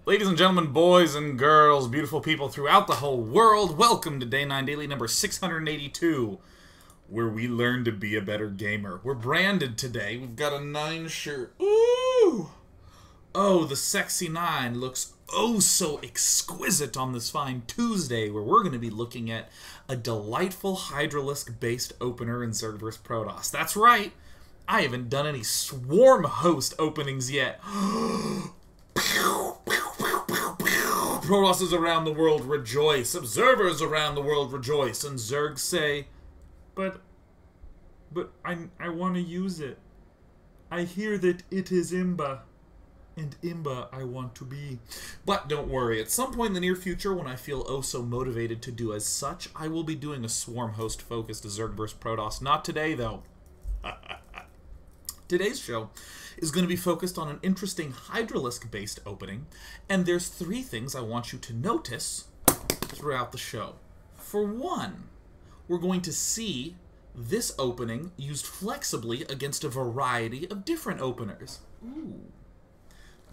Ladies and gentlemen, boys and girls, beautiful people throughout the whole world, welcome to Day 9 Daily number 682, where we learn to be a better gamer. We're branded today. We've got a 9 shirt. Ooh! Oh, the sexy 9 looks oh so exquisite on this fine Tuesday, where we're going to be looking at a delightful hydralisk-based opener in Zerg vs. Protoss. That's right! I haven't done any swarm host openings yet. Protosses around the world rejoice. Observers around the world rejoice. And Zerg say, But I want to use it. I hear that it is Imba. And Imba I want to be. But don't worry, at some point in the near future, when I feel oh so motivated to do as such, I will be doing a swarm host focused Zerg vs. Protoss. Not today, though. Today's show is going to be focused on an interesting hydralisk-based opening, and there's 3 things I want you to notice throughout the show. For one, we're going to see this opening used flexibly against a variety of different openers. Ooh.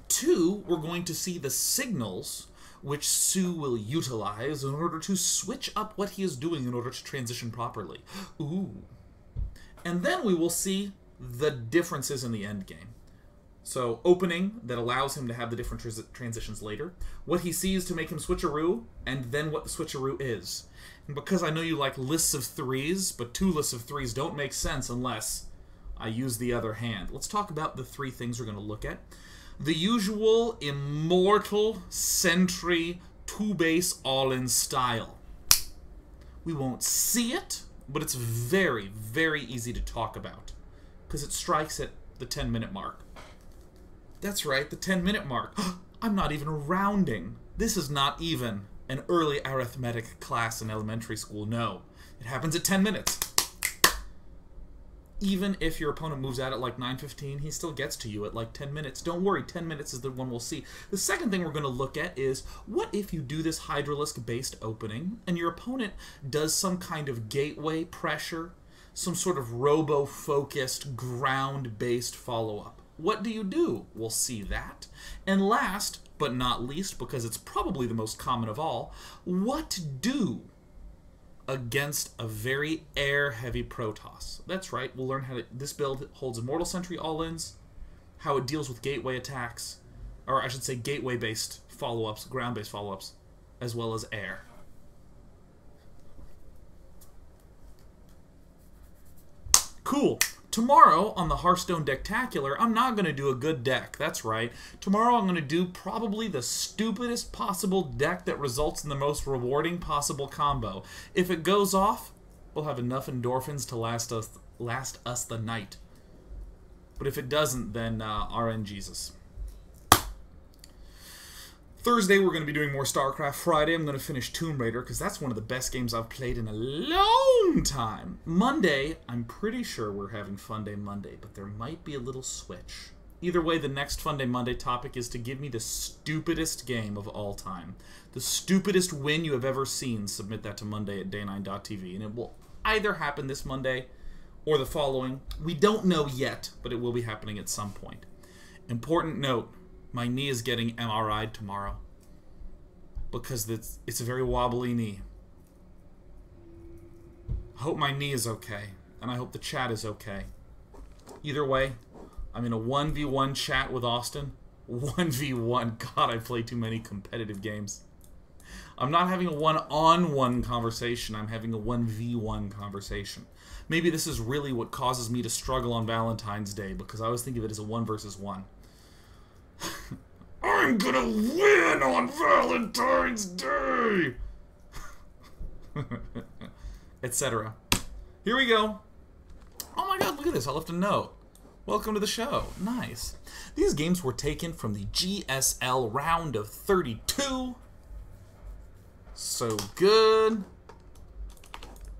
2, we're going to see the signals which so will utilize in order to switch up what he is doing in order to transition properly. Ooh. And then we will see the differences in the end game. So, opening that allows him to have the different transitions later, what he sees to make him switcheroo, and then what the switcheroo is. And because I know you like lists of 3s, but 2 lists of 3s don't make sense unless I use the other hand. Let's talk about the 3 things we're going to look at. The usual immortal sentry 2-base all-in style. We won't see it, but it's very, very easy to talk about, because it strikes at the 10-minute mark. That's right, the 10-minute mark. I'm not even rounding. This is not even an early arithmetic class in elementary school. No, it happens at 10 minutes. Even if your opponent moves at it like 9:15, he still gets to you at like 10 minutes. Don't worry, 10 minutes is the one we'll see. The second thing we're going to look at is, what if you do this hydralisk-based opening, and your opponent does some kind of gateway pressure, some sort of robo-focused, ground-based follow-up? What do you do? We'll see that. And last, but not least, because it's probably the most common of all, what do against a very air-heavy Protoss? That's right, we'll learn how this build holds immortal sentry all-ins, how it deals with gateway attacks, or I should say gateway-based follow-ups, ground-based follow-ups, as well as air. Cool. Tomorrow, on the Hearthstone Decktacular, I'm not going to do a good deck. That's right. Tomorrow I'm going to do probably the stupidest possible deck that results in the most rewarding possible combo. If it goes off, we'll have enough endorphins to last us the night. But if it doesn't, then RN Jesus. Thursday, we're going to be doing more StarCraft. Friday, I'm going to finish Tomb Raider, because that's one of the best games I've played in a long time. Monday, I'm pretty sure we're having Fun Day Monday, but there might be a little switch. Either way, the next Fun Day Monday topic is to give me the stupidest game of all time. The stupidest win you have ever seen. Submit that to Monday at day9.tv, and it will either happen this Monday or the following. We don't know yet, but it will be happening at some point. Important note. My knee is getting MRI'd tomorrow, because it's a very wobbly knee. I hope my knee is okay, and I hope the chat is okay. Either way, I'm in a 1v1 chat with Austin. 1v1. God, I play too many competitive games. I'm not having a one-on-one conversation. I'm having a 1v1 conversation. Maybe this is really what causes me to struggle on Valentine's Day, because I always think of it as a 1 versus 1. I'm gonna win on Valentine's Day! Etc. Here we go. Oh my god, look at this. I left a note. Welcome to the show. Nice. These games were taken from the GSL round of 32. So good.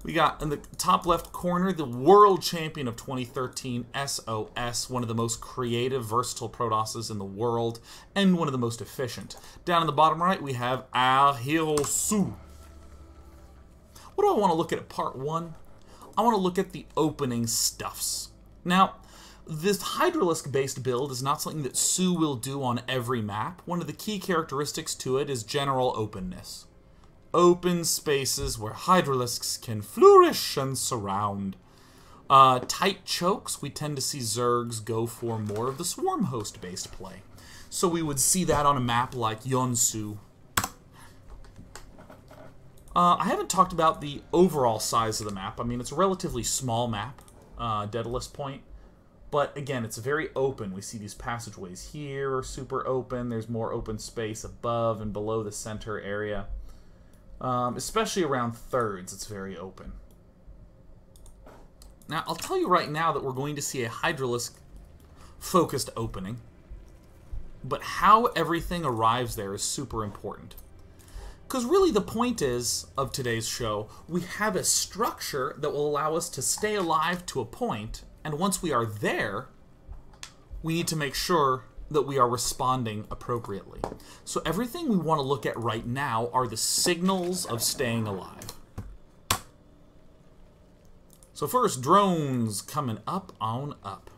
We got in the top left corner the world champion of 2013, soO's, one of the most creative, versatile Protosses in the world, and one of the most efficient. Down in the bottom right, we have allin. What do I want to look at part 1? I want to look at the opening stuffs. Now, This hydralisk-based build is not something that soO will do on every map. One of the key characteristics to it is general openness. Open spaces where hydralisks can flourish and surround. Tight chokes, we tend to see Zergs go for more of the swarm host-based play. So we would see that on a map like Yonsu. I haven't talked about the overall size of the map. I mean, it's a relatively small map, Daedalus Point. But again, it's very open. We see these passageways here are super open. There's more open space above and below the center area. Especially around thirds, it's very open. Now, I'll tell you right now that we're going to see a hydralisk-focused opening. But how everything arrives there is super important. Because really the point is, of today's show, we have a structure that will allow us to stay alive to a point, and once we are there, we need to make sure that we are responding appropriately. So everything we want to look at right now are the signals of staying alive. So first, drones coming up on up.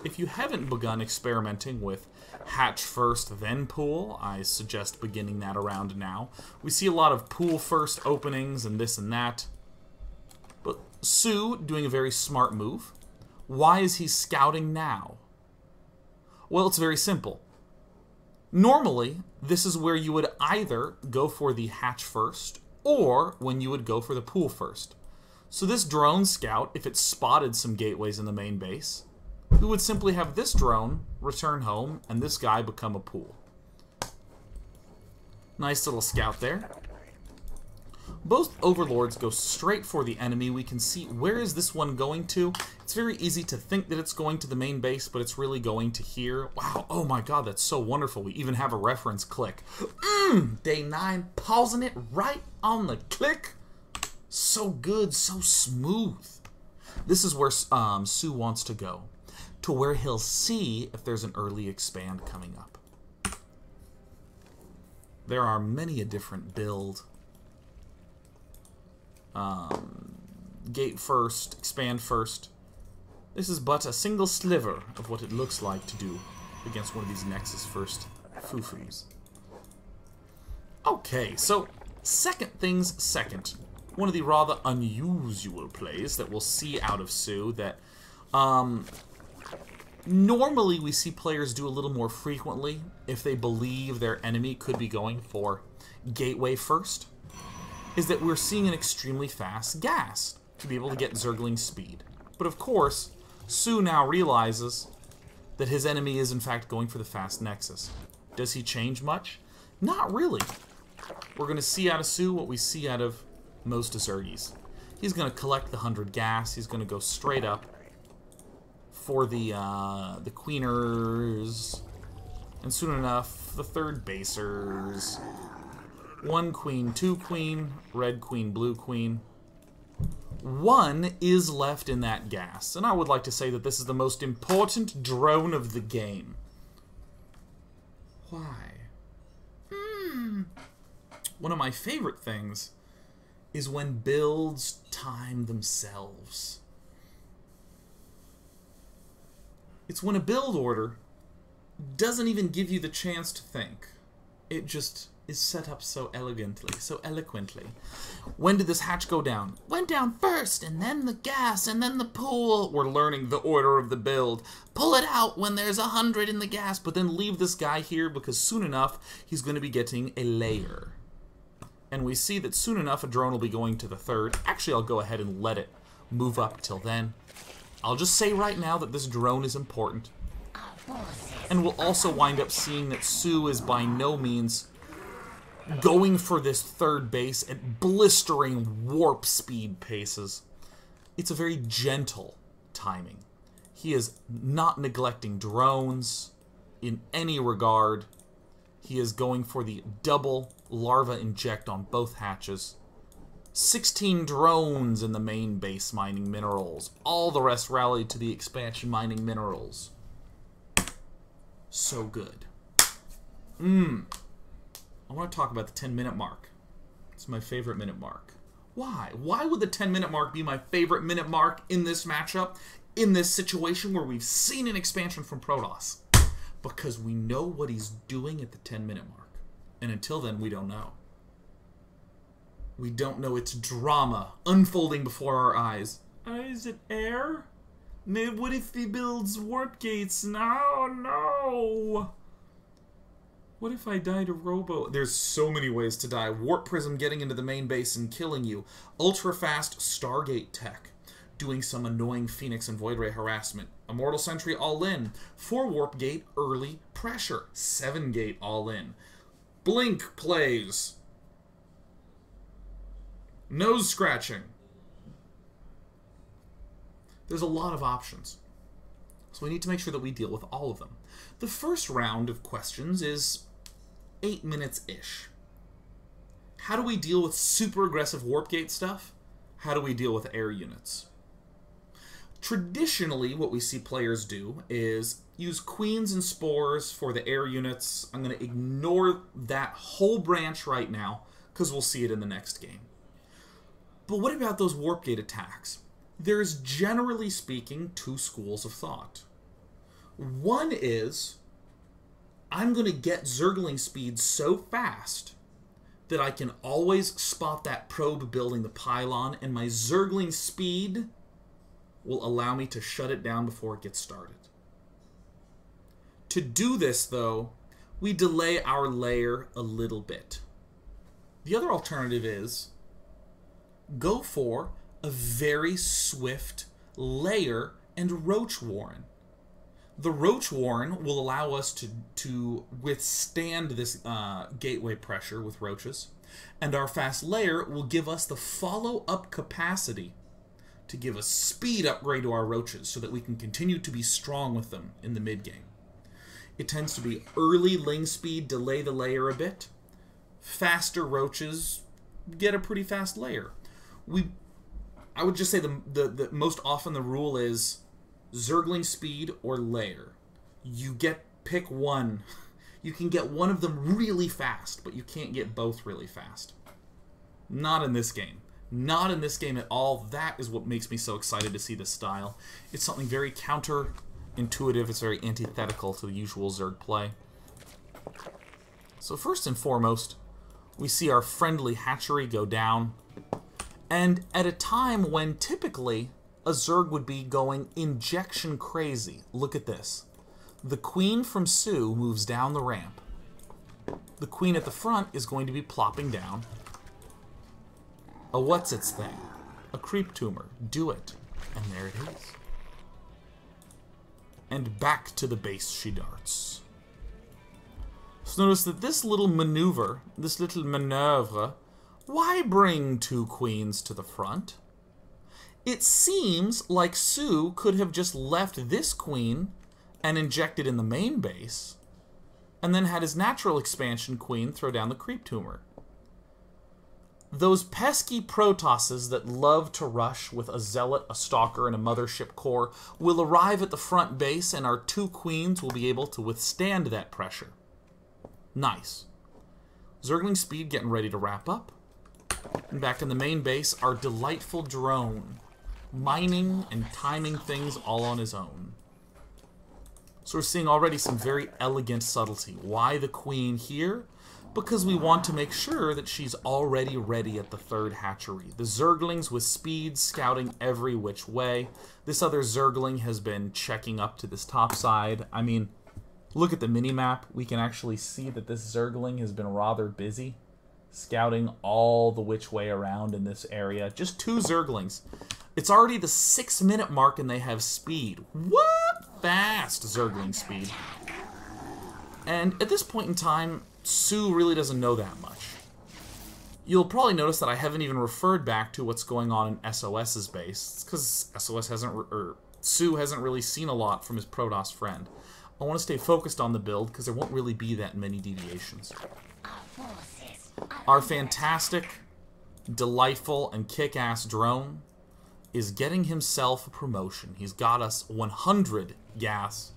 If you haven't begun experimenting with hatch first, then pool, I suggest beginning that around now. We see a lot of pool first openings and this and that. But soO doing a very smart move. Why is he scouting now? Well, it's very simple. Normally, this is where you would either go for the hatch first, or when you would go for the pool first. So this drone scout, if it spotted some gateways in the main base, we would simply have this drone return home, and this guy become a pool. Nice little scout there. Both overlords go straight for the enemy. We can see, where is this one going to? It's very easy to think that it's going to the main base, but it's really going to here. Wow, oh my god, that's so wonderful. We even have a reference click. Day 9, pausing it right on the click. So good, so smooth. This is where soO wants to go. To where he'll see if there's an early expand coming up. There are many a different build. Gate first, expand first. This is but a single sliver of what it looks like to do against one of these Nexus first foo-foos. Okay, so second things second. One of the rather unusual plays that we'll see out of soO that normally we see players do a little more frequently if they believe their enemy could be going for gateway first, is that we're seeing an extremely fast gas to be able to get Zergling speed. But of course, soO now realizes that his enemy is in fact going for the fast Nexus. Does he change much? Not really. We're going to see out of soO what we see out of most Zergies. He's going to collect the 100 gas. He's going to go straight up for the queeners, and soon enough, the third basers. 1 queen, 2 queen, red queen, blue queen. 1 is left in that gas, and I would like to say that this is the most important drone of the game. Why? One of my favorite things is when builds time themselves. It's when a build order doesn't even give you the chance to think. It just is set up so elegantly, so eloquently. When did this hatch go down? Went down first, and then the gas, and then the pool. We're learning the order of the build. Pull it out when there's 100 in the gas, but then leave this guy here because soon enough he's going to be getting a layer. And we see that soon enough a drone will be going to the third. Actually, I'll go ahead and let it move up till then. I'll just say right now that this drone is important. And we'll also wind up seeing that soO is by no means going for this third base at blistering warp speed paces. It's a very gentle timing. He is not neglecting drones in any regard. He is going for the double larva inject on both hatches. 16 drones in the main base mining minerals. All the rest rallied to the expansion mining minerals. So good. I want to talk about the 10-minute mark. It's my favorite minute mark. Why? Why would the 10-minute mark be my favorite minute mark in this matchup? in this situation where we've seen an expansion from Protoss? Because we know what he's doing at the 10-minute mark. And until then, we don't know. We don't know. It's drama unfolding before our eyes. Is it air? What if he builds warp gates? No. What if I die to Robo? There's so many ways to die. Warp Prism getting into the main base and killing you. Ultra-fast Stargate tech. Doing some annoying Phoenix and Void Ray harassment. Immortal Sentry all-in. 4 Warp Gate early pressure. 7 Gate all-in. Blink plays. Nose scratching. There's a lot of options. So we need to make sure that we deal with all of them. The first round of questions is 8 minutes-ish. How do we deal with super aggressive warp gate stuff? How do we deal with air units? Traditionally, what we see players do is use queens and spores for the air units. I'm going to ignore that whole branch right now because we'll see it in the next game. But what about those warp gate attacks? There's, generally speaking, 2 schools of thought. One is, I'm going to get Zergling speed so fast that I can always spot that probe building the pylon, and my Zergling speed will allow me to shut it down before it gets started. To do this, though, we delay our layer a little bit. The other alternative is go for a very swift layer and Roach Warren. The Roach Warren will allow us to withstand this gateway pressure with roaches, and our fast layer will give us the follow-up capacity to give a speed upgrade to our roaches so that we can continue to be strong with them in the mid-game. It tends to be early ling speed, delay the layer a bit. Faster roaches get a pretty fast layer. I would just say the most often the rule is Zergling speed or layer. You pick one. You can get one of them really fast, but you can't get both really fast. Not in this game. Not in this game at all. That is what makes me so excited to see this style. It's something very counterintuitive. It's very antithetical to the usual Zerg play. So first and foremost, we see our friendly hatchery go down. And at a time when typically a Zerg would be going injection crazy. Look at this. The queen from soO moves down the ramp. The queen at the front is going to be plopping down. A what's-its thing. A creep tumor. Do it. And there it is. And back to the base she darts. So notice that this little maneuver, why bring 2 queens to the front? It seems like soO could have just left this queen and injected in the main base, and then had his natural expansion queen throw down the creep tumor. Those pesky Protosses that love to rush with a Zealot, a Stalker, and a Mothership core will arrive at the front base, and our 2 queens will be able to withstand that pressure. Nice. Zergling speed getting ready to wrap up. And back in the main base, our delightful drone, mining and timing things all on his own. So we're seeing already some very elegant subtlety. Why the queen here? Because we want to make sure that she's already ready at the 3rd hatchery. The Zerglings with speed scouting every which way. This other Zergling has been checking up to this top side. I mean, look at the mini-map. We can actually see that this Zergling has been rather busy, scouting all the which way around in this area. Just 2 Zerglings. It's already the 6-minute mark and they have speed. What? Fast Zergling speed. And at this point in time, soO really doesn't know that much. You'll probably notice that I haven't even referred back to what's going on in SOS's base. It's because soO hasn't really seen a lot from his Protoss friend. I want to stay focused on the build because there won't really be that many deviations. Our fantastic, delightful, and kick-ass drone is getting himself a promotion. He's got us 100 gas,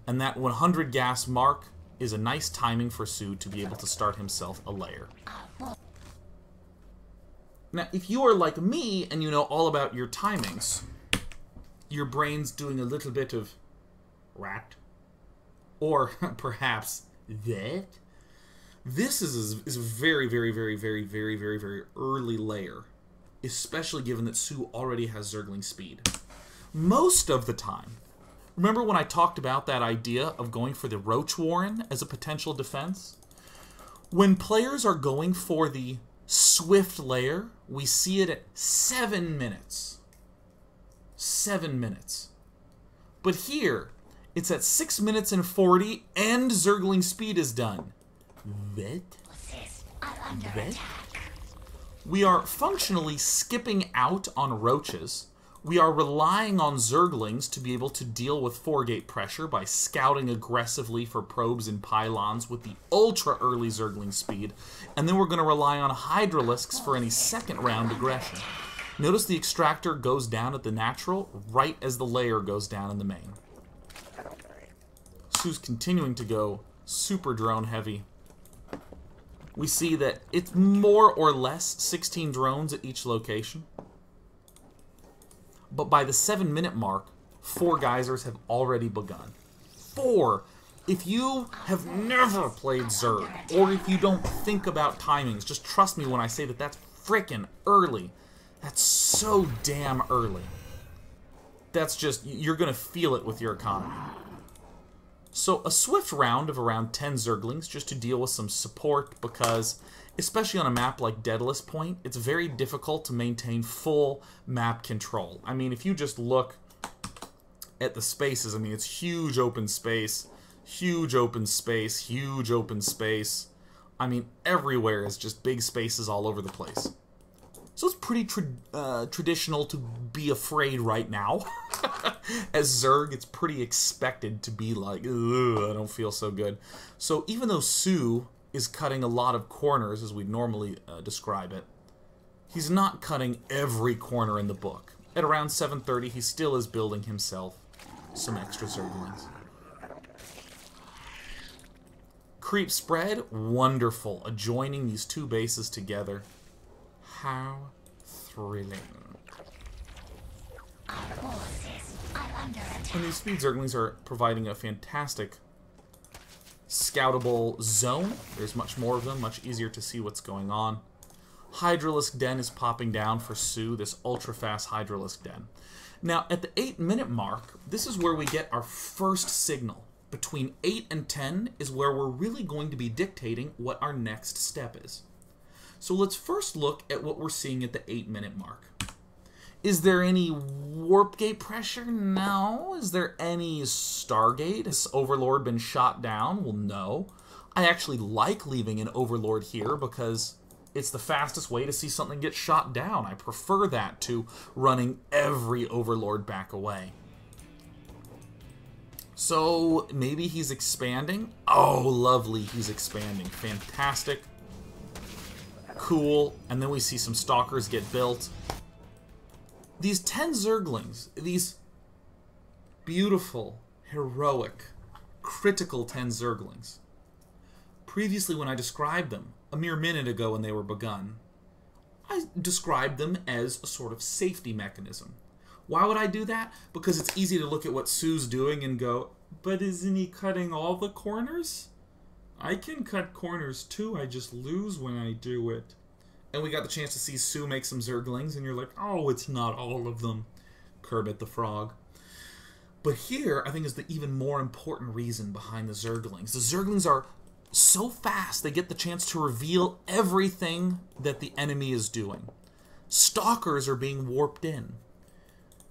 and that 100 gas mark is a nice timing for soO to be able to start himself a layer. Now, if you are like me and you know all about your timings, your brain's doing a little bit of rat, or perhaps that. This is a very, very, very, very, very, very, very early layer, especially given that soO already has Zergling speed. Most of the time, remember when I talked about that idea of going for the Roach Warren as a potential defense? When players are going for the Swift layer, we see it at 7 minutes. 7 minutes. But here, it's at 6 minutes and 40, and Zergling speed is done. What? We are functionally skipping out on roaches. We are relying on Zerglings to be able to deal with 4-gate pressure by scouting aggressively for probes and pylons with the ultra-early Zergling speed, and then we're going to rely on hydralisks for any second-round aggression. Notice the extractor goes down at the natural right as the layer goes down in the main. soO's continuing to go super drone heavy. We see that it's more or less 16 drones at each location. But by the 7-minute mark, 4 geysers have already begun. 4! If you have never played Zerg, or if you don't think about timings, just trust me when I say that that's frickin' early. That's so damn early. That's just, you're gonna feel it with your economy. So a swift round of around 10 Zerglings just to deal with some support because, especially on a map like Daedalus Point, it's very difficult to maintain full map control. I mean, if you just look at the spaces, I mean, it's huge open space, huge open space, huge open space. I mean, everywhere is just big spaces all over the place. So it's pretty traditional to be afraid right now. As Zerg, it's pretty expected to be like, ugh, I don't feel so good. So even though soO is cutting a lot of corners, as we normally describe it, he's not cutting every corner in the book. At around 7:30, he still is building himself some extra Zerglings. Creep spread, wonderful. Adjoining these 2 bases together. How thrilling. And these speed Zerglings are providing a fantastic scoutable zone. There's much more of them, much easier to see what's going on. Hydralisk Den is popping down for soO, this ultra-fast Hydralisk Den. Now, at the 8-minute mark, this is where we get our first signal. Between 8 and 10 is where we're really going to be dictating what our next step is. So let's first look at what we're seeing at the 8-minute mark. Is there any warp gate pressure? No. Is there any Stargate? Has Overlord been shot down? Well, no. I actually like leaving an Overlord here because it's the fastest way to see something get shot down. I prefer that to running every Overlord back away. So maybe he's expanding? Oh, lovely, he's expanding. Fantastic. Cool. And then we see some Stalkers get built. These 10 Zerglings, these beautiful, heroic, critical 10 Zerglings. Previously when I described them, a mere minute ago when they were begun, I described them as a sort of safety mechanism. Why would I do that? Because it's easy to look at what soO's doing and go, but isn't he cutting all the corners? I can cut corners too, I just lose when I do it. And we got the chance to see soO make some Zerglings, and you're like, oh, it's not all of them. Kermit the Frog. But here, I think, is the even more important reason behind the Zerglings. The Zerglings are so fast, they get the chance to reveal everything that the enemy is doing. Stalkers are being warped in.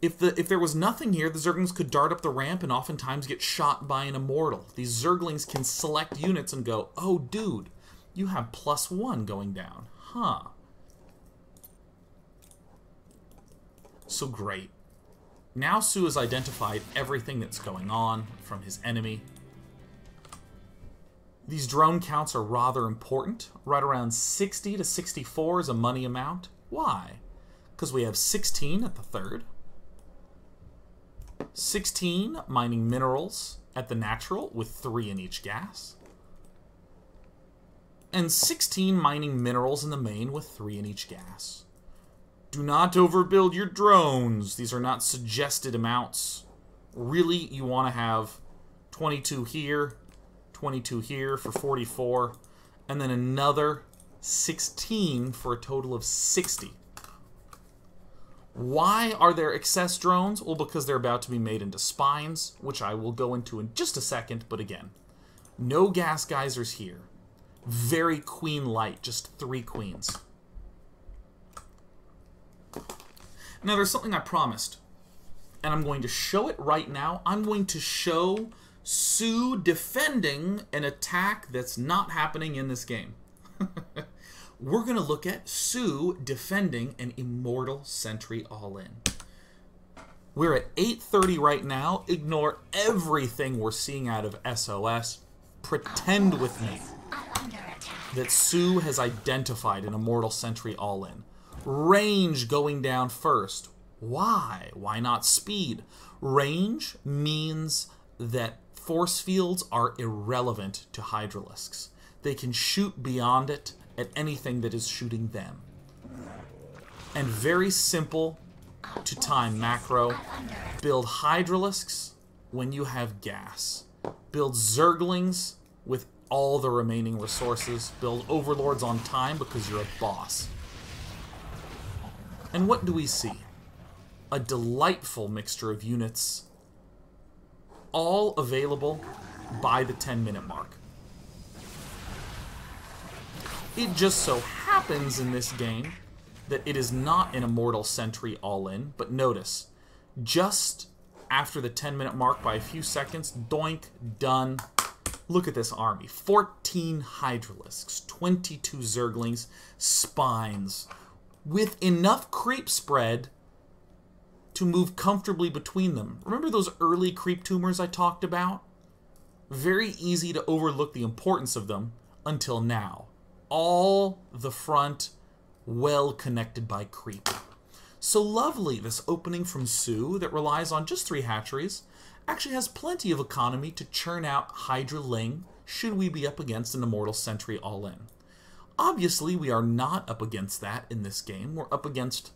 If there was nothing here, the Zerglings could dart up the ramp and oftentimes get shot by an immortal. These Zerglings can select units and go, oh, dude, you have +1 going down. Huh. So great. Now soO has identified everything that's going on from his enemy. These drone counts are rather important. Right around 60 to 64 is a money amount. Why? Because we have 16 at the 3rd. 16 mining minerals at the natural with 3 in each gas. And 16 mining minerals in the main with 3 in each gas. Do not overbuild your drones. These are not suggested amounts. Really, you want to have 22 here, 22 here for 44, and then another 16 for a total of 60. Why are there excess drones? Well, because they're about to be made into spines, which I will go into in just a second, but again, no gas geysers here. Very queen light, just 3 queens. Now, there's something I promised, and I'm going to show it right now. I'm going to show soO defending an attack that's not happening in this game. We're going to look at soO defending an immortal sentry all-in. We're at 8:30 right now. Ignore everything we're seeing out of soO's. Pretend with me that soO has identified an immortal sentry all-in. Range going down first. Why? Why not speed? Range means that force fields are irrelevant to hydralisks. They can shoot beyond it at anything that is shooting them. And very simple to time macro. Build hydralisks when you have gas. Build zerglings with all the remaining resources. Build overlords on time because you're a boss. And what do we see? A delightful mixture of units, all available by the 10-minute mark. It just so happens in this game that it is not an immortal sentry all-in, but notice, just after the 10-minute mark by a few seconds, doink, done. Look at this army. 14 hydralisks, 22 zerglings, spines, with enough creep spread to move comfortably between them. Remember those early creep tumors I talked about? Very easy to overlook the importance of them until now. All the front well connected by creep. So lovely, this opening from soO that relies on just 3 hatcheries actually has plenty of economy to churn out hydra ling should we be up against an immortal sentry all-in. Obviously, we are not up against that in this game. We're up against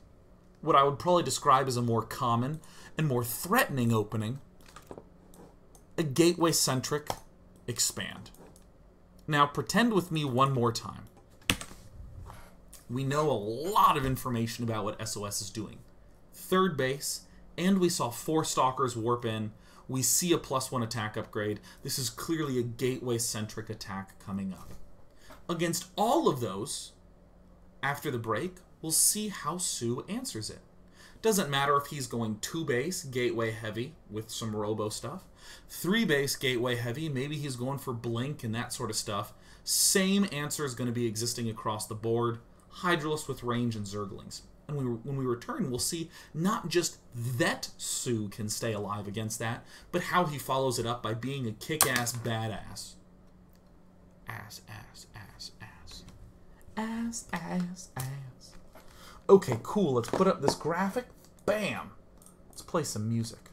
what I would probably describe as a more common and more threatening opening, a gateway-centric expand. Now, pretend with me one more time. We know a lot of information about what soO's is doing. 3rd base, and we saw 4 stalkers warp in. We see a +1 attack upgrade. This is clearly a gateway-centric attack coming up. Against all of those, after the break, we'll see how soO answers it. Doesn't matter if he's going 2 base, gateway heavy, with some robo stuff. 3 base, gateway heavy, maybe he's going for blink and that sort of stuff. Same answer is going to be existing across the board. Hydralisk with range and zerglings. And when we return, we'll see not just that soO can stay alive against that, but how he follows it up by being a kick-ass badass. Ass. Okay, cool. Let's put up this graphic. Bam! Let's play some music.